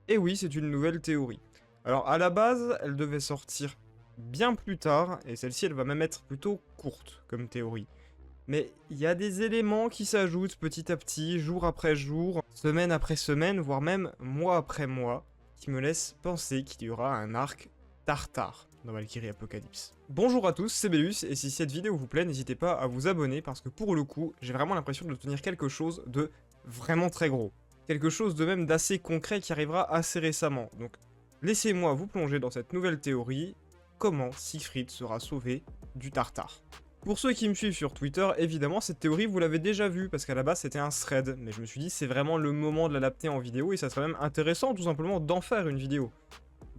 Et oui, c'est une nouvelle théorie. Alors à la base, elle devait sortir bien plus tard, et celle-ci elle va même être plutôt courte comme théorie. Mais il y a des éléments qui s'ajoutent petit à petit, jour après jour, semaine après semaine, voire même mois après mois, qui me laissent penser qu'il y aura un arc Tartare dans Valkyrie Apocalypse. Bonjour à tous, c'est Belus, et si cette vidéo vous plaît, n'hésitez pas à vous abonner, parce que pour le coup, j'ai vraiment l'impression de tenir quelque chose de vraiment très gros. Quelque chose de même d'assez concret qui arrivera assez récemment. Donc laissez-moi vous plonger dans cette nouvelle théorie, comment Siegfried sera sauvé du Tartare. Pour ceux qui me suivent sur Twitter, évidemment, cette théorie, vous l'avez déjà vue, parce qu'à la base, c'était un thread, mais je me suis dit, c'est vraiment le moment de l'adapter en vidéo, et ça serait même intéressant, tout simplement, d'en faire une vidéo.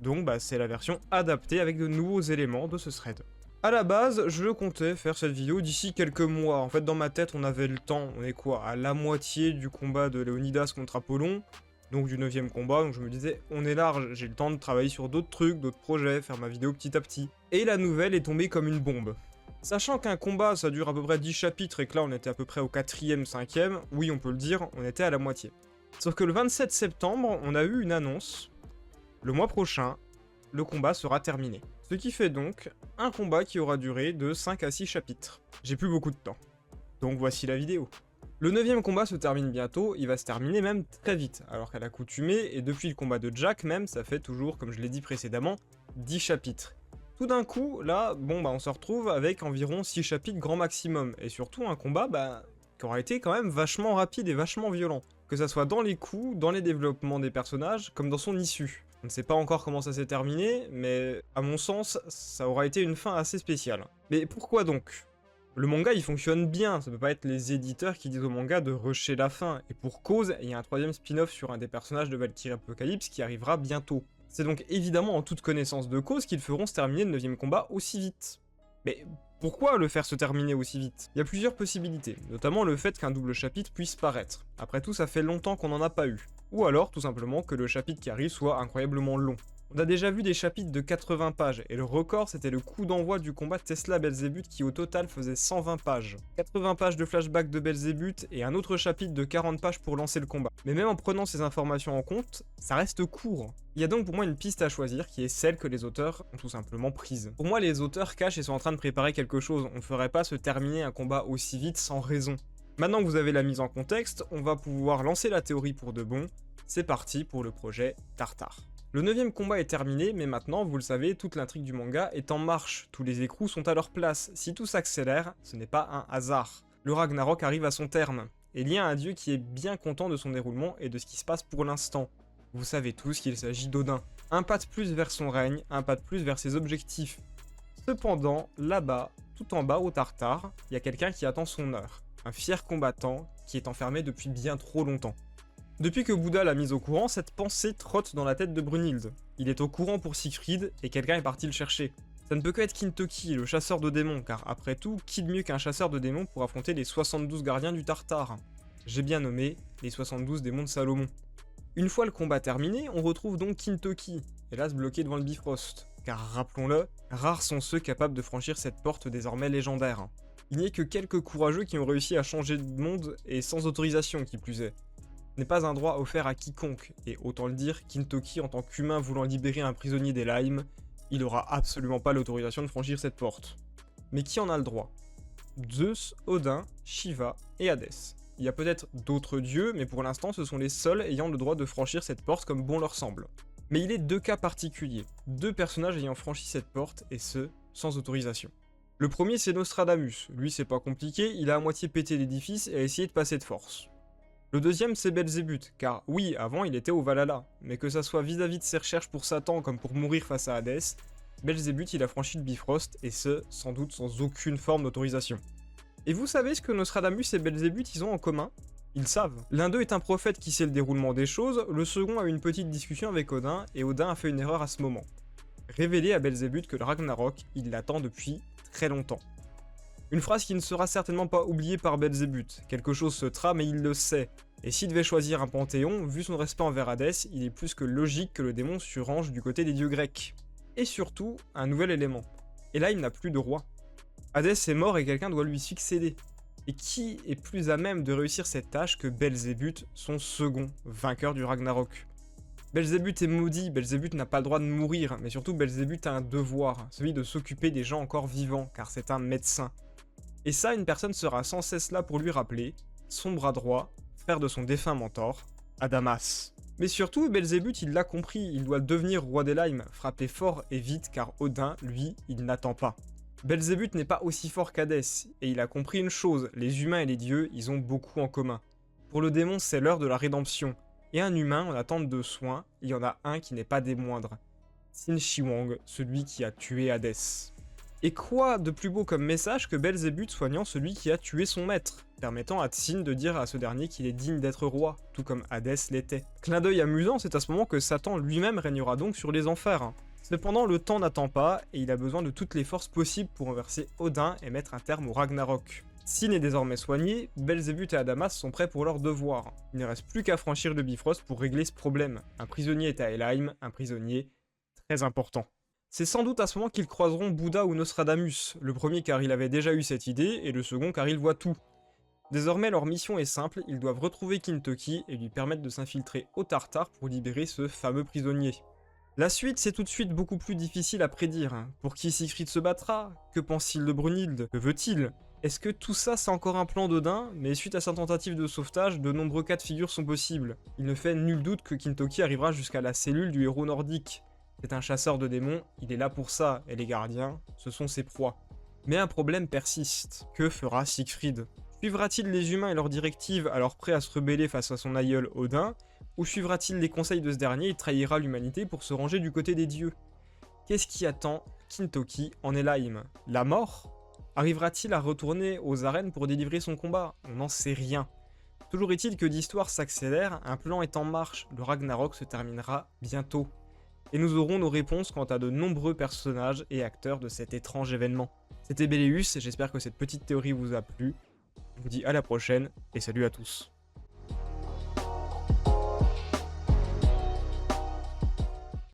Donc, bah, c'est la version adaptée avec de nouveaux éléments de ce thread. À la base, je comptais faire cette vidéo d'ici quelques mois. En fait, dans ma tête, on avait le temps. On est quoi? À la moitié du combat de Léonidas contre Apollon, donc du 9ème combat, donc je me disais, on est large, j'ai le temps de travailler sur d'autres trucs, d'autres projets, faire ma vidéo petit à petit. Et la nouvelle est tombée comme une bombe. Sachant qu'un combat, ça dure à peu près 10 chapitres et que là, on était à peu près au 4ème, 5ème, oui, on peut le dire, on était à la moitié. Sauf que le 27 septembre, on a eu une annonce. Le mois prochain, le combat sera terminé. Ce qui fait donc un combat qui aura duré de 5 à 6 chapitres. J'ai plus beaucoup de temps. Donc voici la vidéo. Le 9ème combat se termine bientôt, il va se terminer même très vite, alors qu'à l'accoutumée, et depuis le combat de Jack même, ça fait toujours, comme je l'ai dit précédemment, 10 chapitres. Tout d'un coup, là, bon bah on se retrouve avec environ 6 chapitres grand maximum, et surtout un combat qui aura été quand même vachement rapide et vachement violent. Que ça soit dans les coups, dans les développements des personnages, comme dans son issue. On ne sait pas encore comment ça s'est terminé, mais à mon sens, ça aura été une fin assez spéciale. Mais pourquoi donc? Le manga il fonctionne bien, ça peut pas être les éditeurs qui disent au manga de rusher la fin, et pour cause, il y a un 3ème spin-off sur un des personnages de Valkyrie Apocalypse qui arrivera bientôt. C'est donc évidemment en toute connaissance de cause qu'ils feront se terminer le 9ème combat aussi vite. Mais pourquoi le faire se terminer aussi vite? Il y a plusieurs possibilités, notamment le fait qu'un double chapitre puisse paraître. Après tout, ça fait longtemps qu'on n'en a pas eu. Ou alors, tout simplement, que le chapitre qui arrive soit incroyablement long. On a déjà vu des chapitres de 80 pages, et le record c'était le coup d'envoi du combat Tesla-Belzébuth qui au total faisait 120 pages. 80 pages de flashback de Belzébuth et un autre chapitre de 40 pages pour lancer le combat. Mais même en prenant ces informations en compte, ça reste court. Il y a donc pour moi une piste à choisir qui est celle que les auteurs ont tout simplement prise. Pour moi les auteurs cachent et sont en train de préparer quelque chose, on ne ferait pas se terminer un combat aussi vite sans raison. Maintenant que vous avez la mise en contexte, on va pouvoir lancer la théorie pour de bon. C'est parti pour le projet Tartare. Le 9ème combat est terminé, mais maintenant, vous le savez, toute l'intrigue du manga est en marche, tous les écrous sont à leur place, si tout s'accélère, ce n'est pas un hasard. Le Ragnarok arrive à son terme, et il y a un dieu qui est bien content de son déroulement et de ce qui se passe pour l'instant. Vous savez tous qu'il s'agit d'Odin. Un pas de plus vers son règne, un pas de plus vers ses objectifs. Cependant, là-bas, tout en bas au Tartare, il y a quelqu'un qui attend son heure. Un fier combattant qui est enfermé depuis bien trop longtemps. Depuis que Bouddha l'a mis au courant, cette pensée trotte dans la tête de Brunhilde. Il est au courant pour Siegfried, et quelqu'un est parti le chercher. Ça ne peut que être Kintoki, le chasseur de démons, car après tout, qui de mieux qu'un chasseur de démons pour affronter les 72 gardiens du Tartare? J'ai bien nommé les 72 démons de Salomon. Une fois le combat terminé, on retrouve donc Kintoki, hélas bloqué devant le Bifrost. Car rappelons-le, rares sont ceux capables de franchir cette porte désormais légendaire. Il n'y a que quelques courageux qui ont réussi à changer de monde, et sans autorisation qui plus est. N'est pas un droit offert à quiconque, et autant le dire, Kintoki en tant qu'humain voulant libérer un prisonnier des Limes, il aura absolument pas l'autorisation de franchir cette porte. Mais qui en a le droit? Zeus, Odin, Shiva et Hadès. Il y a peut-être d'autres dieux, mais pour l'instant ce sont les seuls ayant le droit de franchir cette porte comme bon leur semble. Mais il est deux cas particuliers, deux personnages ayant franchi cette porte, et ce, sans autorisation. Le premier c'est Nostradamus, lui c'est pas compliqué, il a à moitié pété l'édifice et a essayé de passer de force. Le deuxième c'est Belzébuth, car oui, avant il était au Valhalla, mais que ça soit vis-à-vis de ses recherches pour Satan comme pour mourir face à Hadès, Belzébuth il a franchi le Bifrost, et ce, sans doute sans aucune forme d'autorisation. Et vous savez ce que Nostradamus et Belzébuth ils ont en commun? Ils savent. L'un d'eux est un prophète qui sait le déroulement des choses, le second a eu une petite discussion avec Odin, et Odin a fait une erreur à ce moment. Révéler à Belzébuth que le Ragnarok, il l'attend depuis très longtemps. Une phrase qui ne sera certainement pas oubliée par Belzébuth. Quelque chose se trame et il le sait. Et s'il devait choisir un panthéon, vu son respect envers Hadès, il est plus que logique que le démon se range du côté des dieux grecs. Et surtout, un nouvel élément. Et là, il n'a plus de roi. Hadès est mort et quelqu'un doit lui succéder. Et qui est plus à même de réussir cette tâche que Belzébuth, son second vainqueur du Ragnarok? Belzébuth est maudit, Belzébuth n'a pas le droit de mourir, mais surtout Belzébuth a un devoir, celui de s'occuper des gens encore vivants, car c'est un médecin. Et ça, une personne sera sans cesse là pour lui rappeler, son bras droit, frère de son défunt mentor, Adamas. Mais surtout, Belzébuth, il l'a compris, il doit devenir roi d'Helheim, frapper fort et vite, car Odin, lui, il n'attend pas. Belzébuth n'est pas aussi fort qu'Hadès, et il a compris une chose, les humains et les dieux, ils ont beaucoup en commun. Pour le démon, c'est l'heure de la rédemption, et un humain en attente de soins, il y en a un qui n'est pas des moindres. Sin Shi Huang, celui qui a tué Hadès. Et quoi de plus beau comme message que Belzébuth soignant celui qui a tué son maître, permettant à Tsin de dire à ce dernier qu'il est digne d'être roi, tout comme Hadès l'était. Clin d'œil amusant, c'est à ce moment que Satan lui-même régnera donc sur les enfers. Cependant, le temps n'attend pas, et il a besoin de toutes les forces possibles pour renverser Odin et mettre un terme au Ragnarok. Tsin est désormais soigné, Belzébuth et Adamas sont prêts pour leur devoir. Il ne reste plus qu'à franchir le Bifrost pour régler ce problème. Un prisonnier est à Helheim, un prisonnier très important. C'est sans doute à ce moment qu'ils croiseront Bouddha ou Nostradamus, le premier car il avait déjà eu cette idée, et le second car il voit tout. Désormais leur mission est simple, ils doivent retrouver Kintoki et lui permettre de s'infiltrer au Tartare pour libérer ce fameux prisonnier. La suite, c'est tout de suite beaucoup plus difficile à prédire. Pour qui Siegfried se battra? Que pense-t-il de Brunhilde? Que veut-il? Est-ce que tout ça c'est encore un plan d'Odin? Mais suite à sa tentative de sauvetage, de nombreux cas de figure sont possibles. Il ne fait nul doute que Kintoki arrivera jusqu'à la cellule du héros nordique. C'est un chasseur de démons, il est là pour ça, et les gardiens, ce sont ses proies. Mais un problème persiste. Que fera Siegfried? Suivra-t-il les humains et leurs directives alors prêt à se rebeller face à son aïeul Odin? Ou suivra-t-il les conseils de ce dernier et trahira l'humanité pour se ranger du côté des dieux? Qu'est-ce qui attend Kintoki en Helheim? La mort? Arrivera-t-il à retourner aux arènes pour délivrer son combat? On n'en sait rien. Toujours est-il que l'histoire s'accélère, un plan est en marche, le Ragnarok se terminera bientôt. Et nous aurons nos réponses quant à de nombreux personnages et acteurs de cet étrange événement. C'était Belleus et j'espère que cette petite théorie vous a plu. Je vous dis à la prochaine et salut à tous.